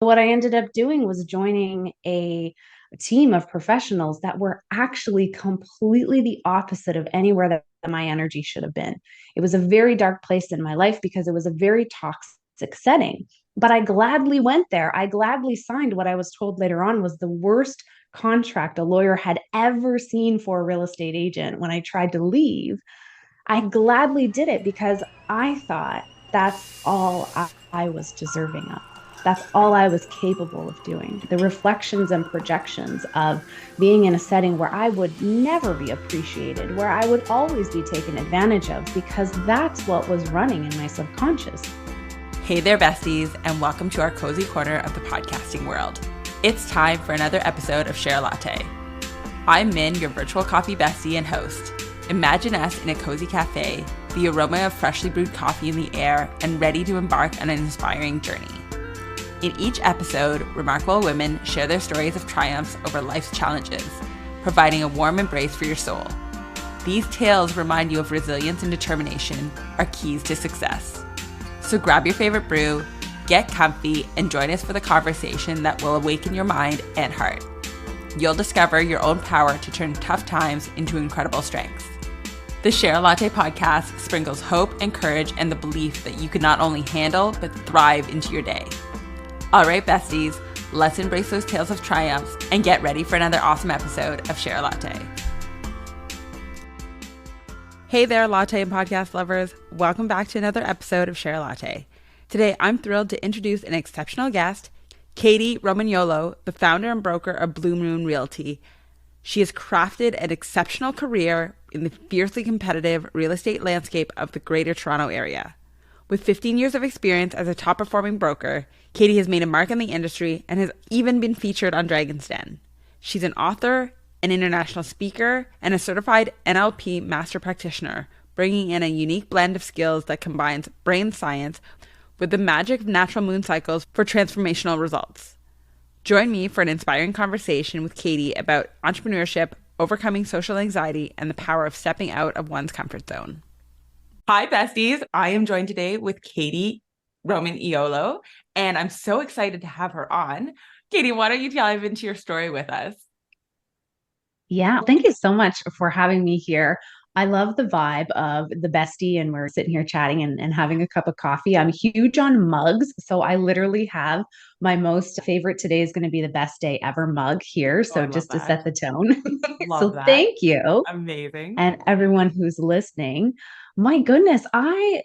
what I ended up doing was joining a team of professionals that were actually completely the opposite of anywhere that my energy should have been. It was a very dark place in my life because it was a very toxic setting. But I gladly went there. I gladly signed what I was told later on was the worst contract a lawyer had ever seen for a real estate agent. When I tried to leave, I gladly did it because I thought that's all I was deserving of. That's all I was capable of doing. The reflections and projections of being in a setting where I would never be appreciated, where I would always be taken advantage of, because that's what was running in my subconscious. Hey there, besties, and welcome to our cozy corner of the podcasting world. It's time for another episode of Share a Latte. I'm Min, your virtual coffee bestie and host. Imagine us in a cozy cafe, the aroma of freshly brewed coffee in the air, and ready to embark on an inspiring journey. In each episode, remarkable women share their stories of triumphs over life's challenges, providing a warm embrace for your soul. These tales remind you of resilience and determination are keys to success. So grab your favorite brew, get comfy, and join us for the conversation that will awaken your mind and heart. You'll discover your own power to turn tough times into incredible strengths. The Share a Latte podcast sprinkles hope and courage and the belief that you can not only handle, but thrive into your day. All right, besties, let's embrace those tales of triumphs and get ready for another awesome episode of Share a Latte. Hey there, latte and podcast lovers. Welcome back to another episode of Share a Latte. Today, I'm thrilled to introduce an exceptional guest, Kady Romagnuolo, the founder and broker of Blue Moon Realty. She has crafted an exceptional career in the fiercely competitive real estate landscape of the Greater Toronto Area. With 15 years of experience as a top-performing broker, Kady has made a mark in the industry and has even been featured on Dragon's Den. She's an author, an international speaker, and a certified NLP master practitioner, bringing in a unique blend of skills that combines brain science with the magic of natural moon cycles for transformational results. Join me for an inspiring conversation with Kady about entrepreneurship, overcoming social anxiety, and the power of stepping out of one's comfort zone. Hi, besties. I am joined today with Kady Romagnuolo, and I'm so excited to have her on. Kady, why don't you dive into your story with us? Yeah, thank you so much for having me here. I love the vibe of the bestie, and we're sitting here chatting and having a cup of coffee. I'm huge on mugs. So I literally have my most favorite today is going to be the best day ever mug here. Oh, I So love just to that. set the tone. Love So that. thank you. Amazing. And everyone who's listening. My goodness, I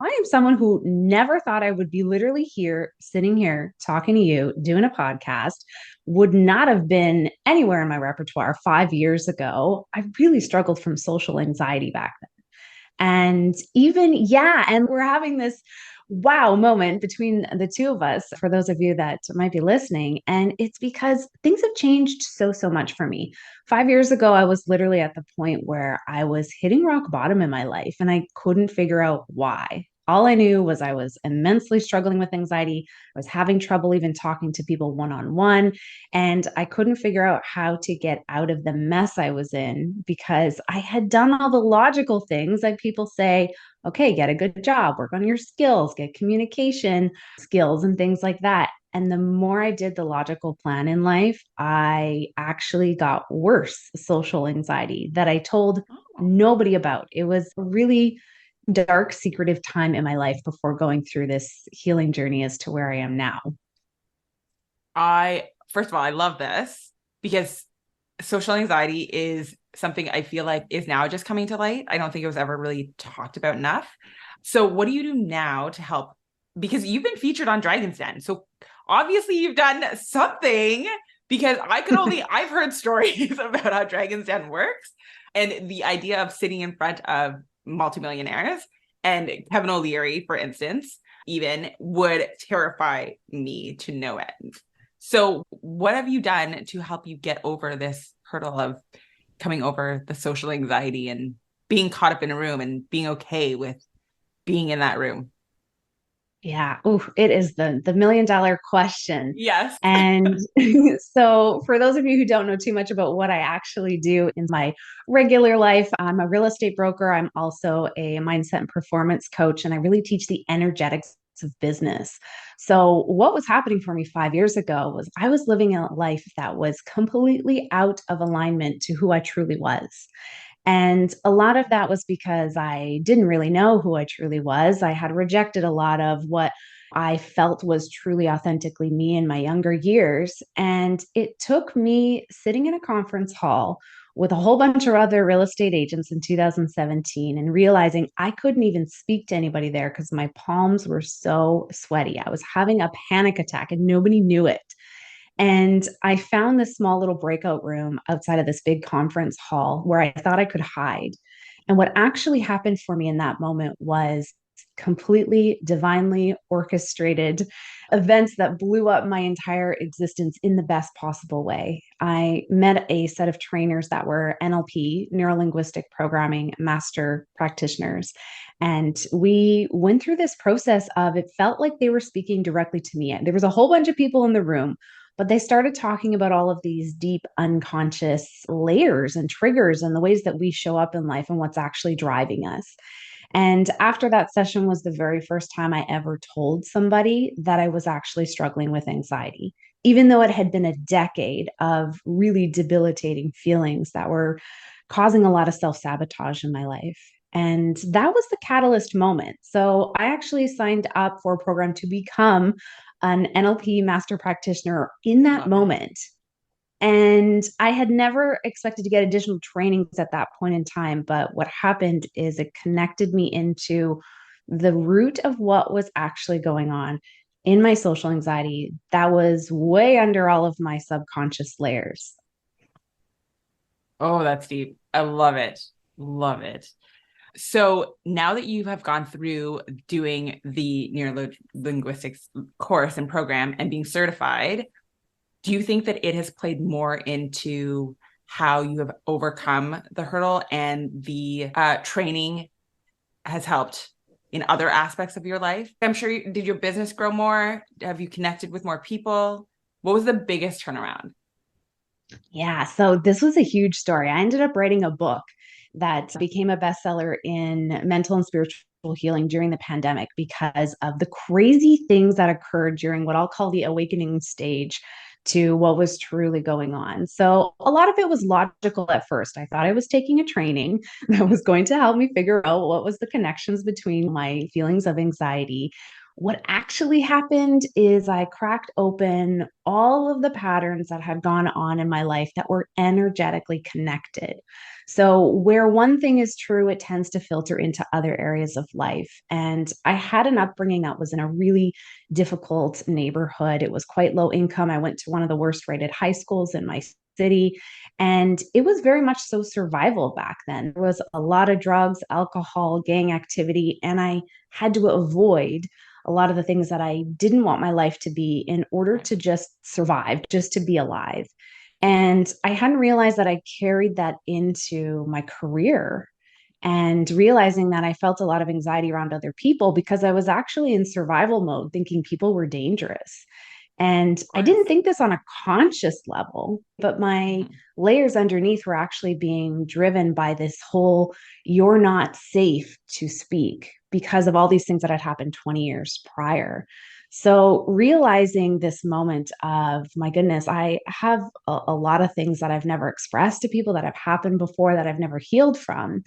am someone who never thought I would be literally here, sitting here, talking to you, doing a podcast. Would not have been anywhere in my repertoire 5 years ago. I really struggled from social anxiety back then. And even, yeah, and we're having this wow moment between the two of us, for those of you that might be listening. And it's because things have changed so much for me. 5 years ago, I was literally at the point where I was hitting rock bottom in my life and I couldn't figure out why. All I knew was I was immensely struggling with anxiety. I was having trouble even talking to people one on one. And I couldn't figure out how to get out of the mess I was in because I had done all the logical things like people say, okay, get a good job, work on your skills, get communication skills and things like that. And the more I did the logical plan in life, I actually got worse social anxiety that I told Oh. nobody about. It was a really dark, secretive time in my life before going through this healing journey as to where I am now. First of all, I love this because social anxiety is something I feel like is now just coming to light. I don't think it was ever really talked about enough. So what do you do now to help? Because you've been featured on Dragon's Den. So obviously you've done something, because I've heard stories about how Dragon's Den works and the idea of sitting in front of multimillionaires, and Kevin O'Leary, for instance, even would terrify me to no end. So what have you done to help you get over this hurdle of coming over the social anxiety and being caught up in a room and being okay with being in that room? Yeah. Oh, it is the $1 million question. Yes. And so for those of you who don't know too much about what I actually do in my regular life, I'm a real estate broker. I'm also a mindset and performance coach, and I really teach the energetics of business. So, what was happening for me 5 years ago was I was living a life that was completely out of alignment to who I truly was. And a lot of that was because I didn't really know who I truly was. I had rejected a lot of what I felt was truly authentically me in my younger years. And it took me sitting in a conference hall with a whole bunch of other real estate agents in 2017 and realizing I couldn't even speak to anybody there because my palms were so sweaty. I was having a panic attack and nobody knew it. And I found this small little breakout room outside of this big conference hall where I thought I could hide. And what actually happened for me in that moment was completely divinely orchestrated events that blew up my entire existence in the best possible way. I met a set of trainers that were NLP, Neuro-Linguistic Programming master practitioners. And we went through this process of it felt like they were speaking directly to me. And there was a whole bunch of people in the room, but they started talking about all of these deep unconscious layers and triggers and the ways that we show up in life and what's actually driving us. And after that session was the very first time I ever told somebody that I was actually struggling with anxiety, even though it had been a decade of really debilitating feelings that were causing a lot of self sabotage in my life. And that was the catalyst moment. So I actually signed up for a program to become an NLP master practitioner in that Love it. moment. And I had never expected to get additional trainings at that point in time. But what happened is it connected me into the root of what was actually going on in my social anxiety that was way under all of my subconscious layers. Oh, that's deep. I love it. Love it. So now that you have gone through doing the neuro linguistics course and program and being certified, do you think that it has played more into how you have overcome the hurdle and the training has helped in other aspects of your life? I'm sure did your business grow more? Have you connected with more people? What was the biggest turnaround? Yeah, so this was a huge story. I ended up writing a book that became a bestseller in mental and spiritual healing during the pandemic because of the crazy things that occurred during what I'll call the awakening stage to what was truly going on. So, a lot of it was logical at first. I thought I was taking a training that was going to help me figure out what was the connections between my feelings of anxiety. What actually happened is I cracked open all of the patterns that had gone on in my life that were energetically connected. So, where one thing is true, it tends to filter into other areas of life. And I had an upbringing that was in a really difficult neighborhood. It was quite low income. I went to one of the worst rated high schools in my city. And it was very much so survival back then. There was a lot of drugs, alcohol, gang activity, and I had to avoid a lot of the things that I didn't want my life to be in order to just survive, just to be alive. And I hadn't realized that I carried that into my career and realizing that I felt a lot of anxiety around other people because I was actually in survival mode, thinking people were dangerous. And Of I didn't course. think this on a conscious level, but my Mhm. layers underneath were actually being driven by this whole you're not safe to speak because of all these things that had happened 20 years prior. So, realizing this moment of my goodness, I have a lot of things that I've never expressed to people that have happened before that I've never healed from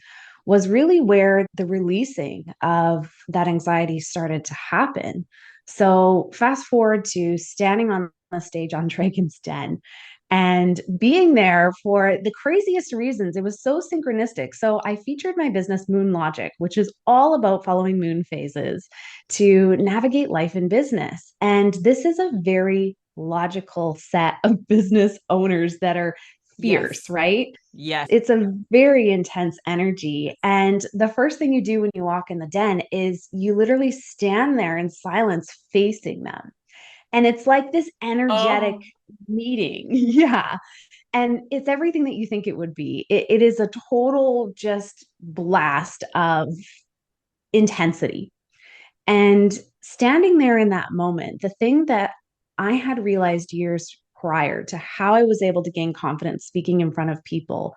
was really where the releasing of that anxiety started to happen. So, fast forward to standing on the stage on Dragon's Den and being there for the craziest reasons. It was so synchronistic. So, I featured my business, Moon Logic, which is all about following moon phases to navigate life and business. And this is a very logical set of business owners that are fierce, Yes. right? Yes. It's a very intense energy. And the first thing you do when you walk in the den is you literally stand there in silence facing them. And it's like this energetic Oh, meeting. Yeah. And it's everything that you think it would be. It is a total just blast of intensity. And standing there in that moment, the thing that I had realized years prior to how I was able to gain confidence speaking in front of people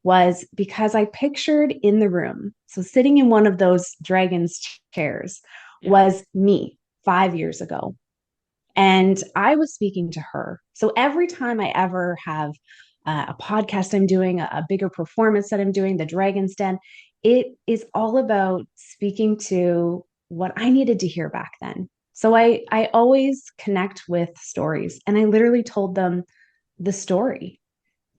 was because I pictured in the room, so sitting in one of those dragon's chairs yeah. was me 5 years ago. And I was speaking to her. So every time I ever have a podcast I'm doing, a bigger performance that I'm doing, the Dragon's Den, it is all about speaking to what I needed to hear back then. So I always connect with stories, and I literally told them the story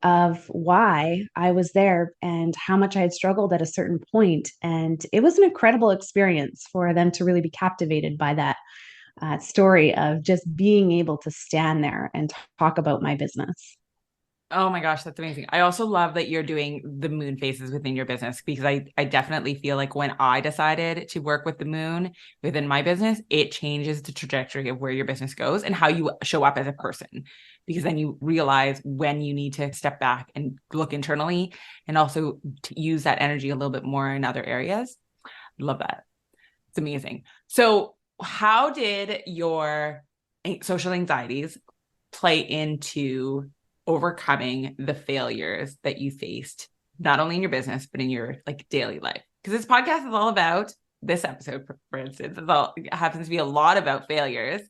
of why I was there and how much I had struggled at a certain point. And it was an incredible experience for them to really be captivated by that story of just being able to stand there and talk about my business. Oh my gosh, that's amazing. I also love that you're doing the moon phases within your business, because I definitely feel like when I decided to work with the moon within my business, it changes the trajectory of where your business goes and how you show up as a person. Because then you realize when you need to step back and look internally, and also to use that energy a little bit more in other areas. Love that. It's amazing. So, how did your social anxieties play into overcoming the failures that you faced, not only in your business, but in your like daily life? Because this podcast is all about, this episode, for instance, it happens to be a lot about failures,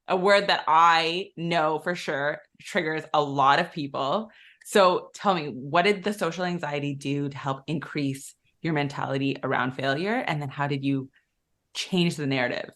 a word that I know for sure triggers a lot of people. So tell me, what did the social anxiety do to help increase your mentality around failure? And then how did you change the narrative?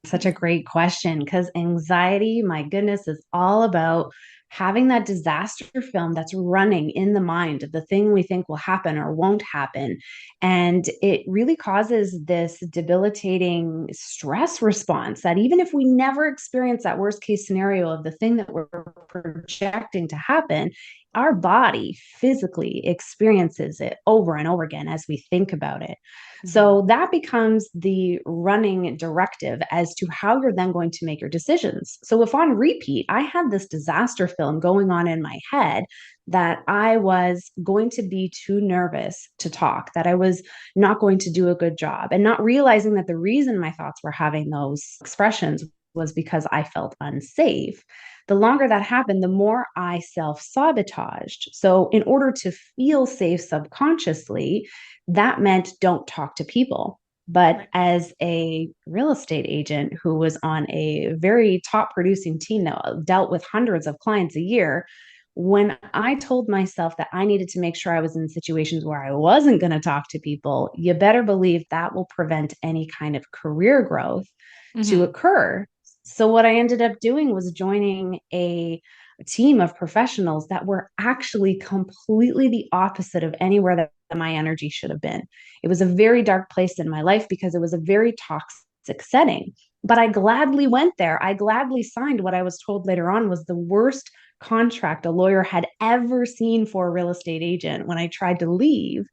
Such a great question, because anxiety, my goodness, is all about having that disaster film that's running in the mind of the thing we think will happen or won't happen. And it really causes this debilitating stress response that even if we never experience that worst case scenario of the thing that we're projecting to happen, our body physically experiences it over and over again as we think about it. Mm-hmm. So that becomes the running directive as to how you're then going to make your decisions. So if on repeat, I had this disaster film going on in my head that I was going to be too nervous to talk, that I was not going to do a good job, and not realizing that the reason my thoughts were having those expressions was because I felt unsafe. The longer that happened, the more I self sabotaged. So, in order to feel safe subconsciously, that meant don't talk to people. But Right. as a real estate agent who was on a very top producing team that dealt with hundreds of clients a year, when I told myself that I needed to make sure I was in situations where I wasn't going to talk to people, you better believe that will prevent any kind of career growth to Mm-hmm. occur. So, what I ended up doing was joining a team of professionals that were actually completely the opposite of anywhere that my energy should have been. It was a very dark place in my life because it was a very toxic setting. But I gladly went there. I gladly signed what I was told later on was the worst contract a lawyer had ever seen for a real estate agent. When I tried to leave,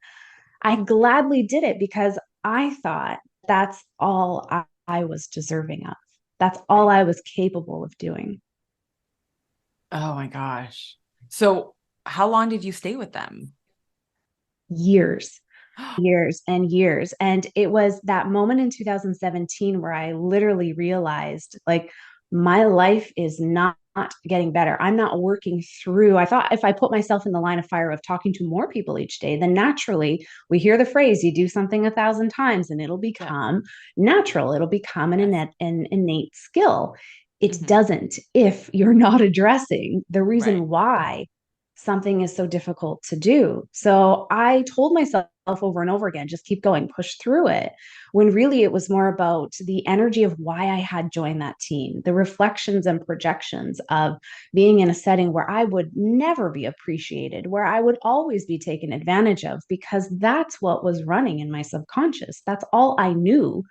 I gladly did it because I thought that's all I was deserving of. That's all Right. I was capable of doing. Oh my gosh. So how long did you stay with them? Years. Years and years. And it was that moment in 2017 where I literally realized like my life is not getting better. I'm not working through. I thought if I put myself in the line of fire of talking to more people each day, then naturally we hear the phrase, you do something 1,000 times and it'll Yeah. become natural. It'll become Yes. an innate skill. It Mm-hmm. doesn't if you're not addressing the Right. reason why something is so difficult to do. So I told myself over and over again, just keep going, push through it. When really it was more about the energy of why I had joined that team, the reflections and projections of being in a setting where I would never be appreciated, where I would always be taken advantage of, because that's what was running in my subconscious. That's all I knew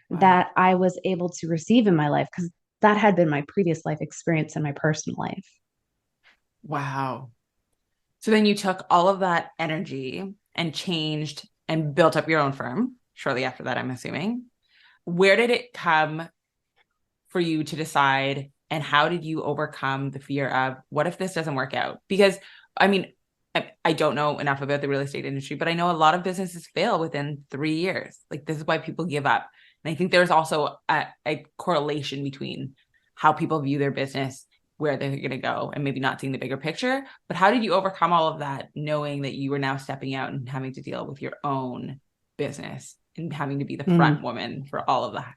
Wow. that I was able to receive in my life, because that had been my previous life experience in my personal life. Wow. So then you took all of that energy and changed and built up your own firm shortly after that, I'm assuming. Where did it come for you to decide, and how did you overcome the fear of what if this doesn't work out? Because I mean, I don't know enough about the real estate industry, but I know a lot of businesses fail within 3 years. Like this is why people give up. And I think there's also a correlation between how people view their business, where they're going to go, and maybe not seeing the bigger picture. But how did you overcome all of that, knowing that you were now stepping out and having to deal with your own business and having to be the front Mm. woman for all of that?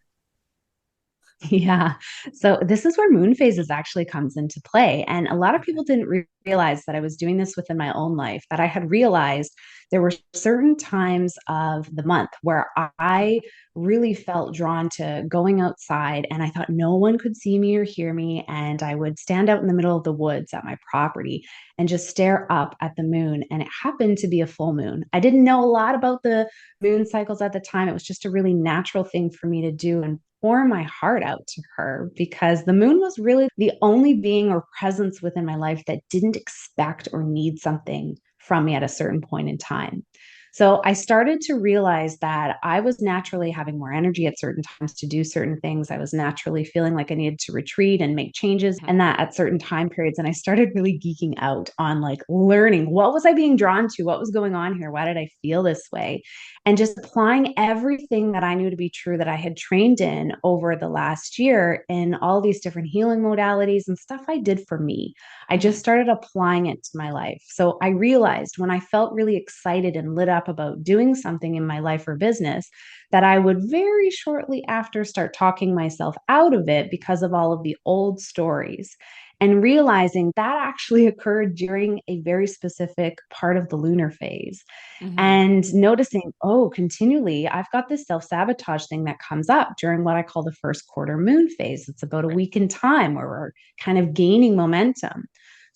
Yeah. So this is where moon phases actually comes into play. And a lot of Okay. people didn't realize that I was doing this within my own life, that I had realized there were certain times of the month where I really felt drawn to going outside and I thought no one could see me or hear me. And I would stand out in the middle of the woods at my property and just stare up at the moon. And it happened to be a full moon. I didn't know a lot about the moon cycles at the time. It was just a really natural thing for me to do and pour my heart out to her because the moon was really the only being or presence within my life that didn't expect or need something from me at a certain point in time. So I started to realize that I was naturally having more energy at certain times to do certain things. I was naturally feeling like I needed to retreat and make changes Mhm. and that at certain time periods. And I started really geeking out on like learning what was I being drawn to? What was going on here? Why did I feel this way? And just applying everything that I knew to be true that I had trained in over the last year in all these different healing modalities and stuff I did for me. I just Mhm. started applying it to my life. So I realized when I felt really excited and lit up about doing something in my life or business, that I would very shortly after start talking myself out of it because of all of the old stories. And realizing that actually occurred during a very specific part of the lunar phase Mhm. and noticing, oh, continually, I've got this self sabotage thing that comes up during what I call the first quarter moon phase. It's about a Right. week in time where we're kind of gaining momentum.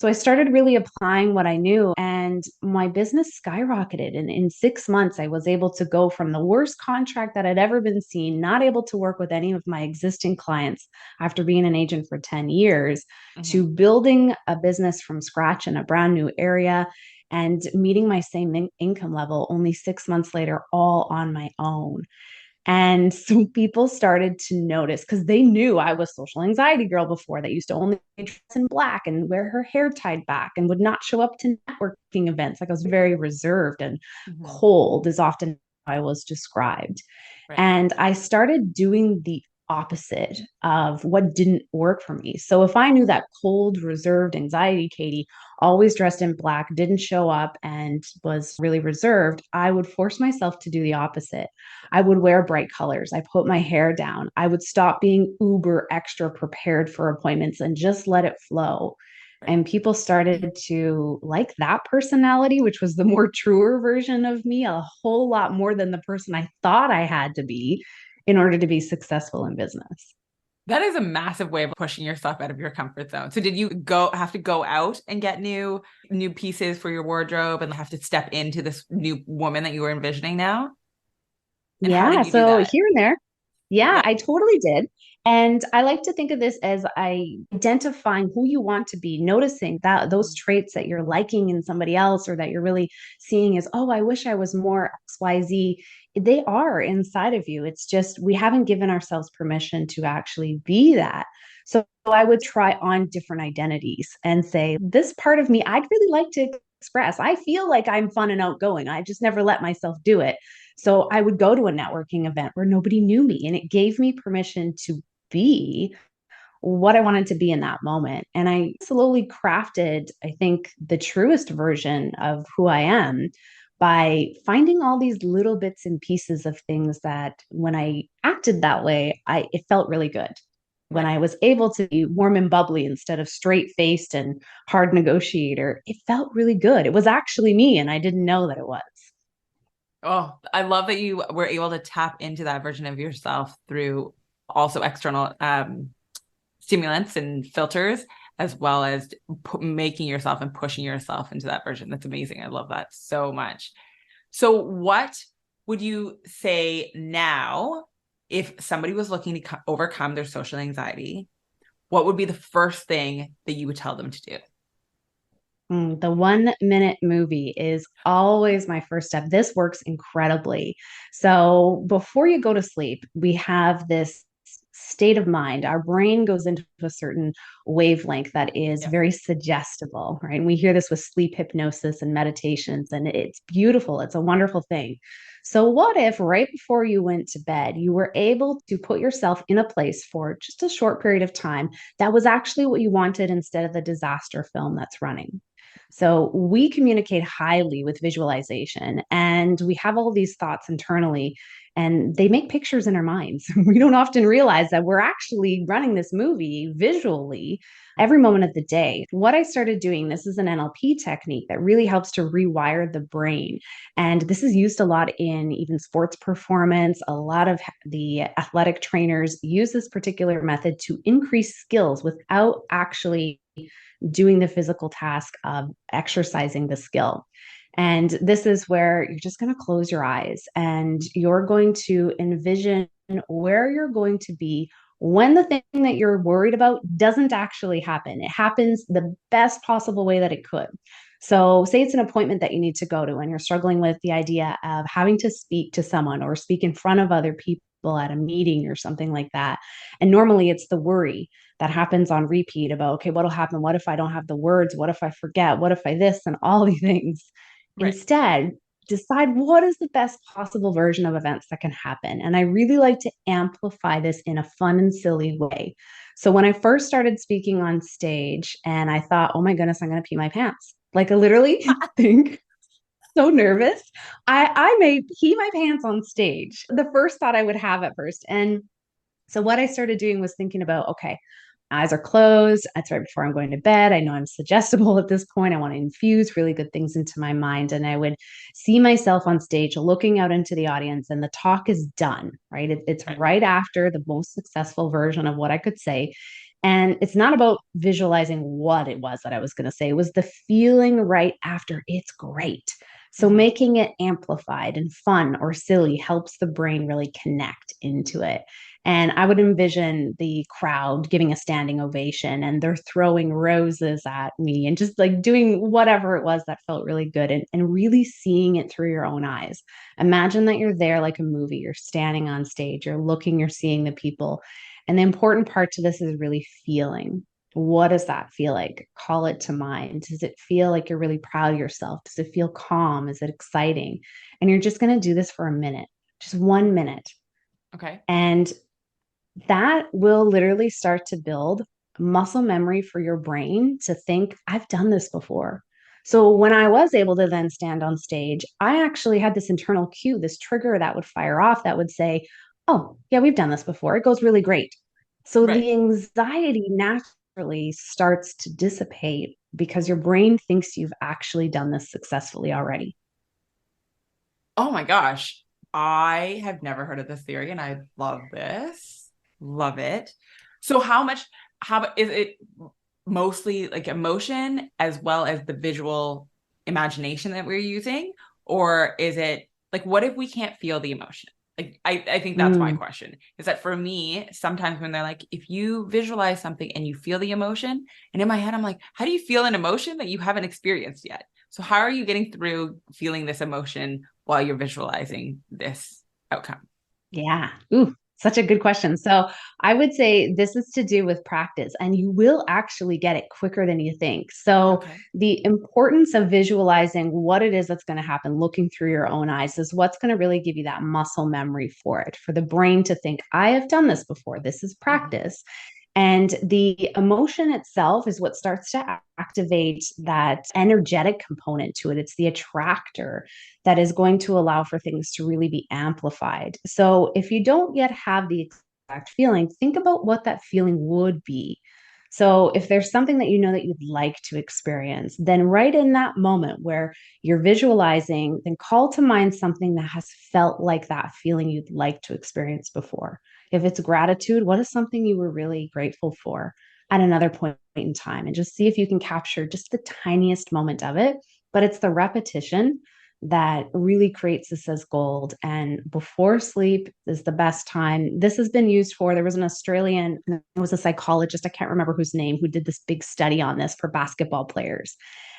So I started really applying what I knew, and my business skyrocketed. And in 6 months, I was able to go from the worst contract that had ever been seen, not able to work with any of my existing clients after being an agent for 10 years, Mhm. to building a business from scratch in a brand new area and meeting my same income level only 6 months later, all on my own. And so people started to notice because they knew I was social anxiety girl before that used to only dress in black and wear her hair tied back and would not show up to networking events. Like I was very reserved and Mhm. cold is often how I was described. Right. And I started doing the opposite of what didn't work for me. So if I knew that cold, reserved anxiety, Kady, always dressed in black, didn't show up and was really reserved, I would force myself to do the opposite. I would wear bright colors. I put my hair down. I would stop being uber extra prepared for appointments and just let it flow. Right. And people started to like that personality, which was the more truer version of me, a whole lot more than the person I thought I had to be in order to be successful in business. That is a massive way of pushing yourself out of your comfort zone. So did you go have to go out and get new pieces for your wardrobe and have to step into this new woman that you were envisioning now? And how Yeah. did you do So that? here and there, yeah, Yeah. I totally did. And I like to think of this as identifying who you want to be, noticing that those Mhm. traits that you're liking in somebody else or that you're really seeing as, oh, I wish I was more XYZ. They are inside of you. It's just we haven't given ourselves permission to actually be that. So I would try on different identities and say, this part of me, I'd really like to express. I feel like I'm fun and outgoing. I just never let myself do it. So I would go to a networking event where nobody knew me, and it gave me permission to be what I wanted to be in that moment. And I slowly crafted, I think, the truest version of who I am by finding all these little bits and pieces of things that when I acted that way, it felt really good. When Right. I was able to be warm and bubbly instead of straight faced and hard negotiator, it felt really good. It was actually me, and I didn't know that it was. Oh, I love that you were able to tap into that version of yourself through also external stimulants and filters, as well as making yourself and pushing yourself into that version. That's amazing. I love that so much. So, what would you say now if somebody was looking to overcome their social anxiety? What would be the first thing that you would tell them to do? The 1 minute movie is always my first step. This works incredibly. So before you go to sleep, we have this state of mind. Our brain goes into a certain wavelength that is Yeah. very suggestible, right? And we hear this with sleep hypnosis and meditations, and it's beautiful. It's a wonderful thing. So, what if right before you went to bed, you were able to put yourself in a place for just a short period of time that was actually what you wanted instead of the disaster film that's running? So we communicate highly with visualization, and we have all these thoughts internally, and they make pictures in our minds. We don't often realize that we're actually running this movie visually every moment of the day. What I started doing, this is an NLP technique that really helps to rewire the brain. And this is used a lot in even sports performance. A lot of the athletic trainers use this particular method to increase skills without actually doing the physical task of exercising the skill. And this is where you're just going to close your eyes and you're going to envision where you're going to be when the thing that you're worried about doesn't actually happen. It happens the best possible way that it could. So, say it's an appointment that you need to go to, and you're struggling with the idea of having to speak to someone or speak in front of other people at a meeting or something like that. And normally it's the worry that happens on repeat about, okay, what'll happen? What if I don't have the words? What if I forget? What if I this and all these things? Right. Instead, decide what is the best possible version of events that can happen. And I really like to amplify this in a fun and silly way. So when I first started speaking on stage and I thought, oh my goodness, I'm going to pee my pants. Like I literally think so nervous. I may pee my pants on stage. The first thought I would have at first. And so what I started doing was thinking about, okay, eyes are closed. It's right before I'm going to bed. I know I'm suggestible at this point. I want to infuse really good things into my mind. And I would see myself on stage looking out into the audience, and the talk is done, right? It's Right. right after the most successful version of what I could say. And it's not about visualizing what it was that I was going to say, it was the feeling right after. It's great. So Mhm. making it amplified and fun or silly helps the brain really connect into it. And I would envision the crowd giving a standing ovation and they're throwing roses at me and just like doing whatever it was that felt really good, and really seeing it through your own eyes. Imagine that you're there like a movie, you're standing on stage, you're looking, you're seeing the people. And the important part to this is really feeling. What does that feel like? Call it to mind. Does it feel like you're really proud of yourself? Does it feel calm? Is it exciting? And you're just going to do this for a minute, just 1 minute. Okay. And that will literally start to build muscle memory for your brain to think, I've done this before. So when I was able to then stand on stage, I actually had this internal cue, this trigger that would fire off that would say, oh, yeah, we've done this before. It goes really great. So Right. the anxiety naturally starts to dissipate because your brain thinks you've actually done this successfully already. Oh my gosh. I have never heard of this theory and I love this. Love it. So how is it mostly like emotion as well as the visual imagination that we're using? Or is it like what if we can't feel the emotion? Like I think that's my Mm. question. Is that for me, sometimes when they're like, if you visualize something and you feel the emotion, and in my head, I'm like, how do you feel an emotion that you haven't experienced yet? So how are you getting through feeling this emotion while you're visualizing this outcome? Yeah. Ooh, such a good question. So I would say this is to do with practice, and you will actually get it quicker than you think. So Okay. the importance of visualizing what it is that's going to happen, looking through your own eyes, is what's going to really give you that muscle memory for it, for the brain to think, I have done this before. This is Mhm. practice. And the emotion itself is what starts to activate that energetic component to it. It's the attractor that is going to allow for things to really be amplified. So if you don't yet have the exact feeling, think about what that feeling would be. So if there's something that you know that you'd like to experience, then right in that moment where you're visualizing, then call to mind something that has felt like that feeling you'd like to experience before. If it's gratitude, what is something you were really grateful for at another point in time? And just see if you can capture just the tiniest moment of it. But it's the repetition that really creates this as gold. And before sleep is the best time. This has been used for, there was an Australian, it was a psychologist, I can't remember whose name, who did this big study on this for basketball players.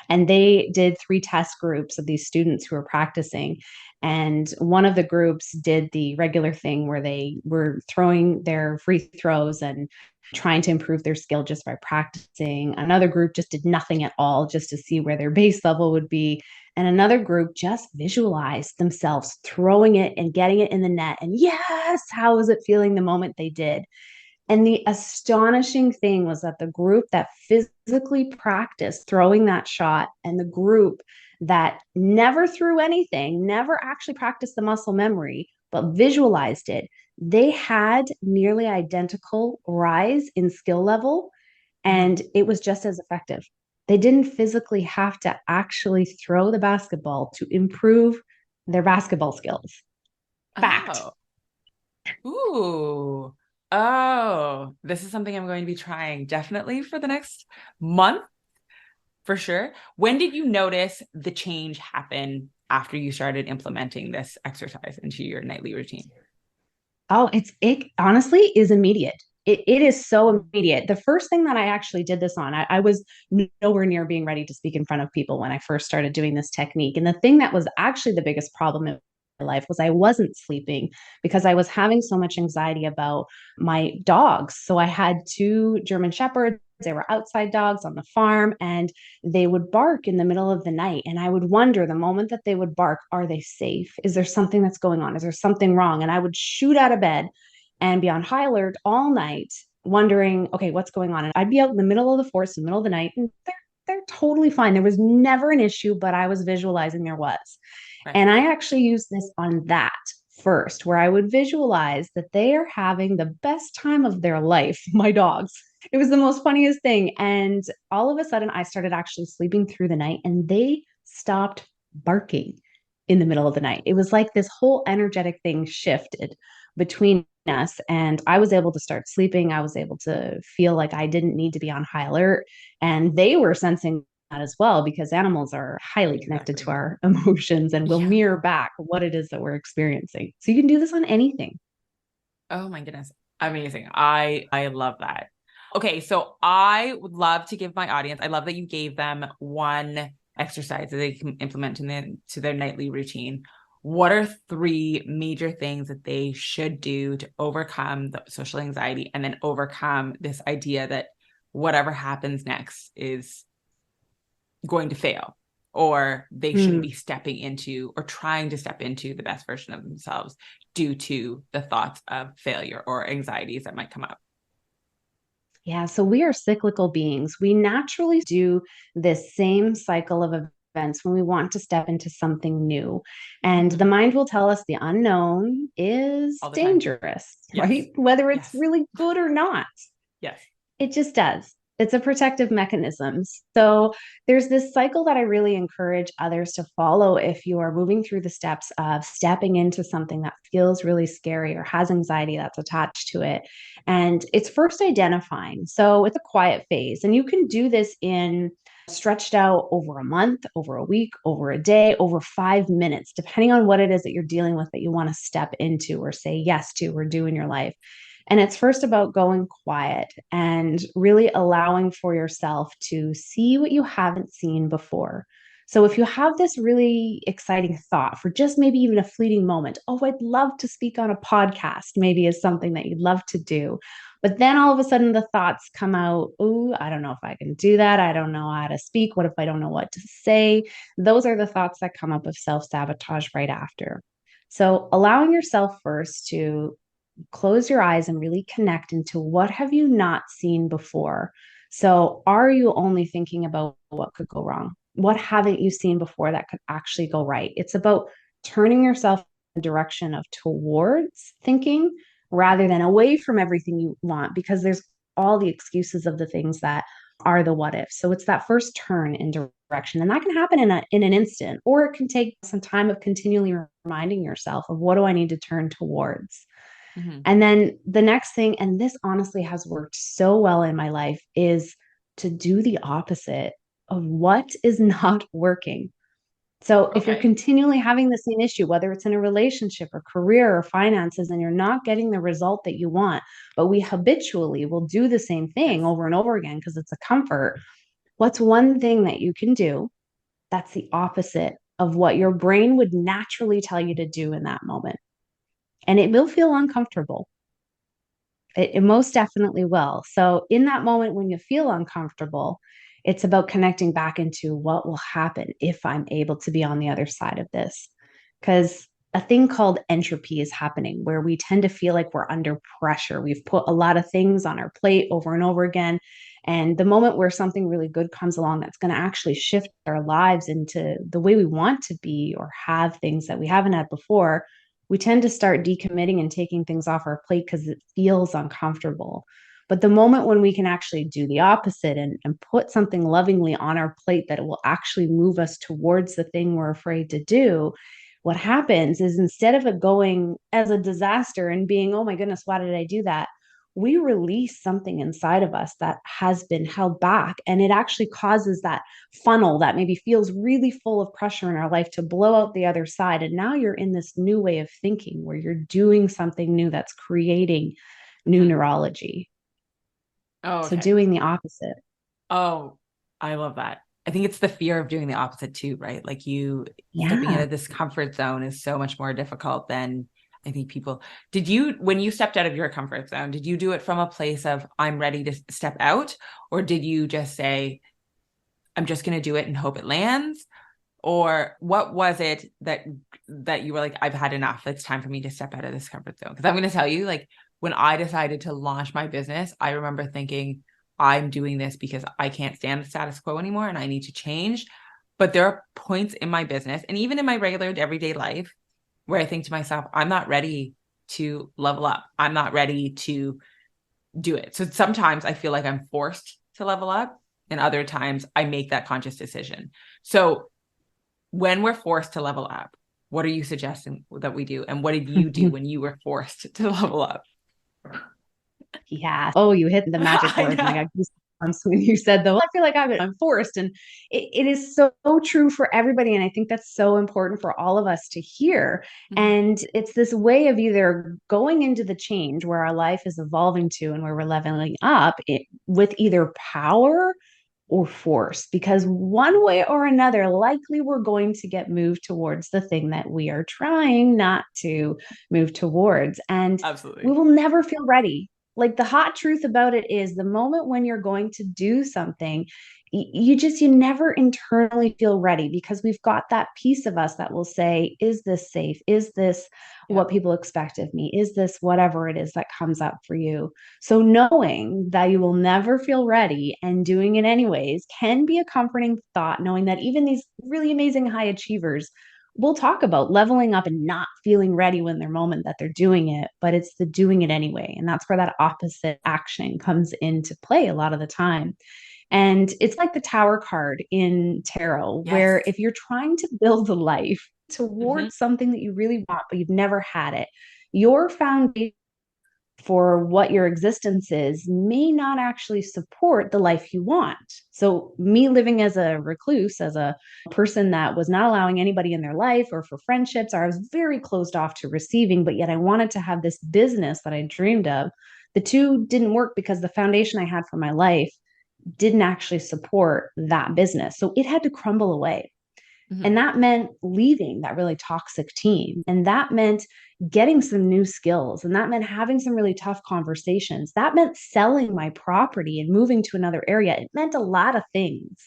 And they did 3 test groups of these students who were practicing. And one of the groups did the regular thing where they were throwing their free throws and trying to improve their skill just by practicing. Another group just did nothing at all, just to see where their base level would be. And another group just visualized themselves throwing it and getting it in the net. And yes, how was it feeling the moment they did? And the astonishing thing was that the group that physically practiced throwing that shot and the group that never threw anything, never actually practiced the muscle memory, but visualized it, they had nearly identical rise in skill level, Mm-hmm. and it was just as effective. They didn't physically have to actually throw the basketball to improve their basketball skills. Fact. Oh. Ooh. Oh, this is something I'm going to be trying definitely for the next month for sure. When did you notice the change happen after you started implementing this exercise into your nightly routine? Oh, it honestly is immediate. It is so immediate. The first thing that I actually did this on, I was nowhere near being ready to speak in front of people when I first started doing this technique. And the thing that was actually the biggest problem in my life was I wasn't sleeping because I was having so much anxiety about my dogs. So I had two German Shepherds. They were outside dogs on the farm, and they would bark in the middle of the night. And I would wonder the moment that they would bark, are they safe? Is there something that's going on? Is there something wrong? And I would shoot out of bed and be on high alert all night, wondering, okay, what's going on? And I'd be out in the middle of the forest, in the middle of the night, and they're totally fine. There was never an issue, but I was visualizing there was. Right. And I actually used this on that first, where I would visualize that they are having the best time of their life, my dogs. It was the most funniest thing. And all of a sudden, I started actually sleeping through the night and they stopped barking in the middle of the night. It was like this whole energetic thing shifted between us. And I was able to start sleeping. I was able to feel like I didn't need to be on high alert. And they were sensing that as well, because animals are highly connected to Exactly. our emotions and will Yeah. mirror back what it is that we're experiencing. So you can do this on anything. Oh my goodness. Amazing. I love that. Okay, so I would love to give my audience, I love that you gave them one exercise that they can implement to their nightly routine. What are three major things that they should do to overcome the social anxiety and then overcome this idea that whatever happens next is going to fail, or they shouldn't Hmm. be stepping into or trying to step into the best version of themselves due to the thoughts of failure or anxieties that might come up? Yeah, so we are cyclical beings. We naturally do this same cycle of events when we want to step into something new. And the Mm-hmm. mind will tell us the unknown is All the time. dangerous, Yes. right? Whether it's Yes. really good or not. Yes. It just does. It's a protective mechanism. So there's this cycle that I really encourage others to follow if you are moving through the steps of stepping into something that feels really scary or has anxiety that's attached to it. And it's first identifying. So it's a quiet phase. And you can do this in stretched out over a month, over a week, over a day, over 5 minutes, depending on what it is that you're dealing with that you want to step into or say yes to or do in your life. And it's first about going quiet and really allowing for yourself to see what you haven't seen before. So if you have this really exciting thought for just maybe even a fleeting moment, oh, I'd love to speak on a podcast, maybe is something that you'd love to do. But then all of a sudden the thoughts come out, oh, I don't know if I can do that. I don't know how to speak. What if I don't know what to say? Those are the thoughts that come up of self sabotage right after. So allowing yourself first to close your eyes and really connect into what have you not seen before. So are you only thinking about what could go wrong? What haven't you seen before that could actually go right? It's about turning yourself in the direction of towards thinking rather than away from everything you want, because there's all the excuses of the things that are the what ifs. So it's that first turn in direction, and that can happen in an instant, or it can take some time of continually reminding yourself of what do I need to turn towards. Mm-hmm. And then the next thing, and this honestly has worked so well in my life, is to do the opposite of what is not working. So if you're Okay. continually having the same issue, whether it's in a relationship or career or finances, and you're not getting the result that you want, but we habitually will do the same thing Yes. over and over again because it's a comfort, what's one thing that you can do that's the opposite of what your brain would naturally tell you to do in that moment? And it will feel uncomfortable. It most definitely will. So, in that moment when you feel uncomfortable, it's about connecting back into what will happen if I'm able to be on the other side of this. Because a thing called entropy is happening where we tend to feel like we're under pressure. We've put a lot of things on our plate over and over again. And the moment where something really good comes along that's going to actually shift our lives into the way we want to be or have things that we haven't had before, we tend to start decommitting and taking things off our plate because it feels uncomfortable. But the moment when we can actually do the opposite and put something lovingly on our plate that it will actually move us towards the thing we're afraid to do, what happens is instead of it going as a disaster and being, oh my goodness, why did I do that? We release something inside of us that has been held back. And it actually causes that funnel that maybe feels really full of pressure in our life to blow out the other side. And now you're in this new way of thinking where you're doing something new that's creating new Mhm. neurology. Oh, So okay. doing the opposite. Oh, I love that. I think it's the fear of doing the opposite too, right? Like you stepping Yeah. into this comfort zone is so much more difficult than I think people. Did you, when you stepped out of your comfort zone, did you do it from a place of I'm ready to step out? Or did you just say, I'm just going to do it and hope it lands? Or what was it that you were like, I've had enough. It's time for me to step out of this comfort zone. Because I'm going to tell you, like when I decided to launch my business, I remember thinking, I'm doing this because I can't stand the status quo anymore and I need to change. But there are points in my business and even in my regular everyday life where I think to myself, I'm not ready to level up. I'm not ready to do it. So sometimes I feel like I'm forced to level up, and other times I make that conscious decision. So when we're forced to level up, what are you suggesting that we do? And what did you do when you were forced to level up? Yeah. Oh, you hit the magic I words. And I know. got goosebumps when you said, though, I feel like I'm forced. And it is so true for everybody. And I think that's so important for all of us to hear. Mhm. And it's this way of either going into the change where our life is evolving to and where we're leveling up with either power or force, because one way or another, likely we're going to get moved towards the thing that we are trying not to move towards. And we Absolutely. will never feel ready. Like the hot truth about it is the moment when you're going to do something, you never internally feel ready because we've got that piece of us that will say, is this safe? Is this Yeah. what people expect of me? Is this whatever it is that comes up for you? So knowing that you will never feel ready and doing it anyways can be a comforting thought, knowing that even these really amazing high achievers will talk about leveling up and not feeling ready when they're moment that they're doing it, but it's the doing it anyway. And that's where that opposite action comes into play a lot of the time. And it's like the tower card in tarot, Yes. where if you're trying to build a life Mm-hmm. towards something that you really want, but you've never had it, your foundation for what your existence is may not actually support the life you want. So, me living as a recluse, as a person that was not allowing anybody in their life or for friendships, or I was very closed off to receiving, but yet I wanted to have this business that I dreamed of. The two didn't work because the foundation I had for my life didn't actually support that business. So, it had to crumble away. Mm-hmm. And that meant leaving that really toxic team. And that meant getting some new skills. And that meant having some really tough conversations. That meant selling my property and moving to another area. It meant a lot of things.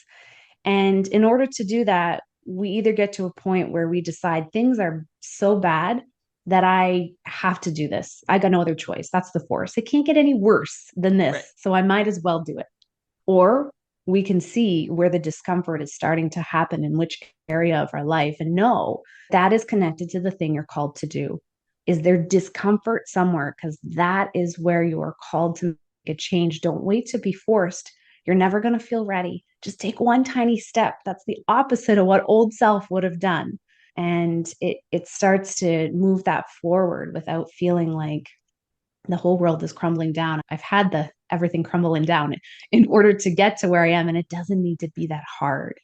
And in order to do that, we either get to a point where we decide things are so bad that I have to do this. I got no other choice. That's the force. It can't get any worse than Right. this. So I might as well do it. Or we can see where the discomfort is starting to happen in which area of our life and know that is connected to the thing you're called to do. Is there discomfort somewhere? Because that is where you are called to make a change. Don't wait to be forced. You're never going to feel ready. Just take one tiny step. That's the opposite of what old self would have done. And it starts to move that forward without feeling like the whole world is crumbling down. I've had the everything crumbling down in order to get to where I am. And it doesn't need to be that hard.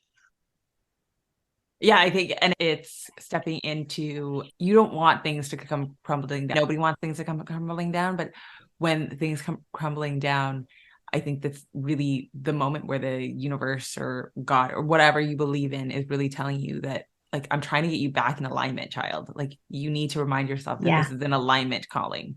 Yeah, I think, and it's stepping into, you don't want things to come crumbling down. Nobody wants things to come crumbling down, but when things come crumbling down, I think that's really the moment where the universe or God or whatever you believe in is really telling you that, like, I'm trying to get you back in alignment, child. Like, you need to remind yourself that Yeah. this is an alignment calling.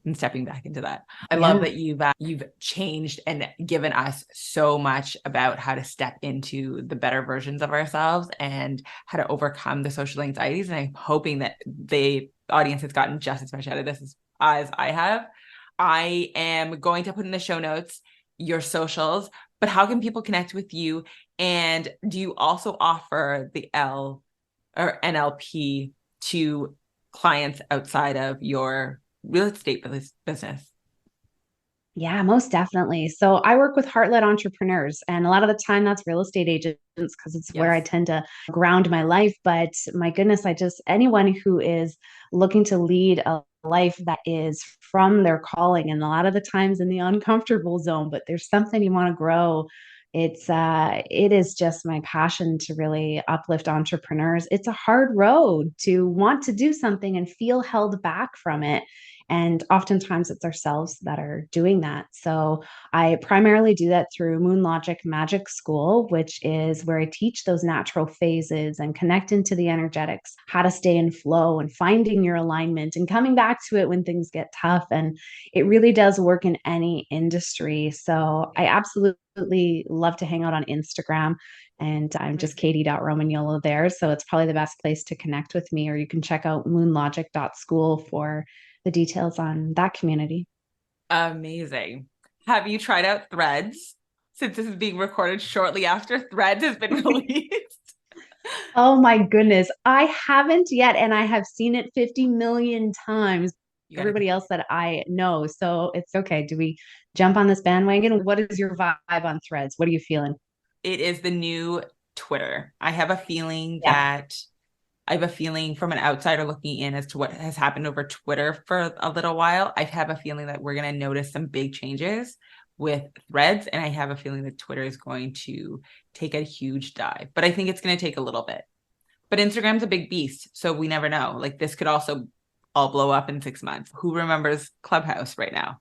and stepping back into that. I Yeah. love that you've changed and given us so much about how to step into the better versions of ourselves and how to overcome the social anxieties. And I'm hoping that the audience has gotten just as much out of this as I have. I am going to put in the show notes your socials, but how can people connect with you? And do you also offer the L or NLP to clients outside of your real estate business? Yeah, most definitely. So I work with heart-led entrepreneurs, and a lot of the time that's real estate agents because it's where I Yes. tend to ground my life. But my goodness, anyone who is looking to lead a life that is from their calling, and a lot of the times in the uncomfortable zone, but there's something you want to grow. It is just my passion to really uplift entrepreneurs. It's a hard road to want to do something and feel held back from it. And oftentimes it's ourselves that are doing that. So I primarily do that through Moon Logic Magic School, which is where I teach those natural phases and connect into the energetics, how to stay in flow and finding your alignment and coming back to it when things get tough. And it really does work in any industry. So I absolutely love to hang out on Instagram. And I'm just Kady.Romagnuolo there. So it's probably the best place to connect with me, or you can check out moonlogic.school for the details on that community. Amazing. Have you tried out Threads? Since this is being recorded shortly after Threads has been released. Oh my goodness. I haven't yet, and I have seen it 50 million times. Everybody else that I know. So it's okay. Do we jump on this bandwagon? What is your vibe on Threads? What are you feeling? It is the new Twitter. I have a feeling Yeah. from an outsider looking in as to what has happened over Twitter for a little while. I have a feeling that we're going to notice some big changes with Threads. And I have a feeling that Twitter is going to take a huge dive, but I think it's going to take a little bit. But Instagram's a big beast. So we never know. Like this could also all blow up in 6 months. Who remembers Clubhouse right now?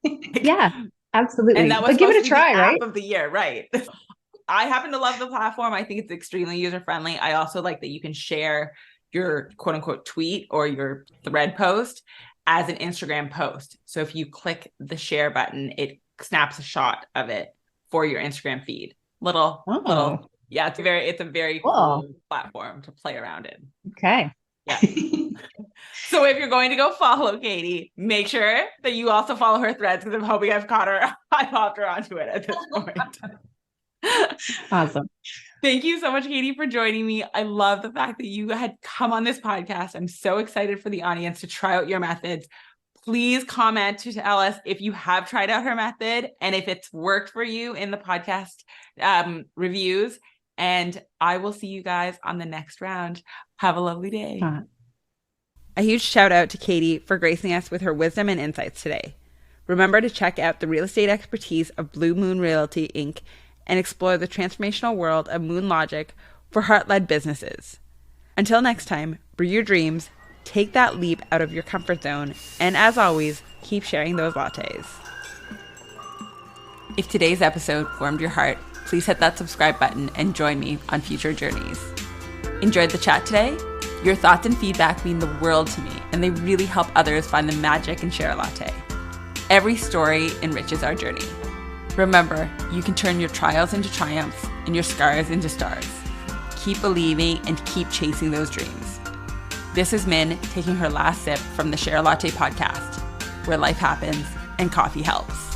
Yeah, And absolutely. that was But give supposed it to a be the try, app right? of the year, right? I happen to love the platform. I think it's extremely user friendly. I also like that you can share your quote unquote tweet or your thread post as an Instagram post. So if you click the share button, it snaps a shot of it for your Instagram feed. Oh, Yeah, it's a very cool. cool platform to play around in. Okay. Yeah. So if you're going to go follow Kady, make sure that you also follow her Threads because I'm hoping I popped her onto it at this point. Awesome. Thank you so much, Kady, for joining me. I love the fact that you had come on this podcast. I'm so excited for the audience to try out your methods. Please comment to tell us if you have tried out her method and if it's worked for you in the podcast reviews. And I will see you guys on the next round. Have a lovely day. A huge shout out to Kady for gracing us with her wisdom and insights today. Remember to check out the real estate expertise of Blue Moon Realty Inc. and explore the transformational world of Moon Logic for heart-led businesses. Until next time, brew your dreams, take that leap out of your comfort zone, and as always, keep sharing those lattes. If today's episode warmed your heart, please hit that subscribe button and join me on future journeys. Enjoyed the chat today? Your thoughts and feedback mean the world to me, and they really help others find the magic in Share a Latte. Every story enriches our journey. Remember, you can turn your trials into triumphs and your scars into stars. Keep believing and keep chasing those dreams. This is Min taking her last sip from the Share a Latte podcast, where life happens and coffee helps.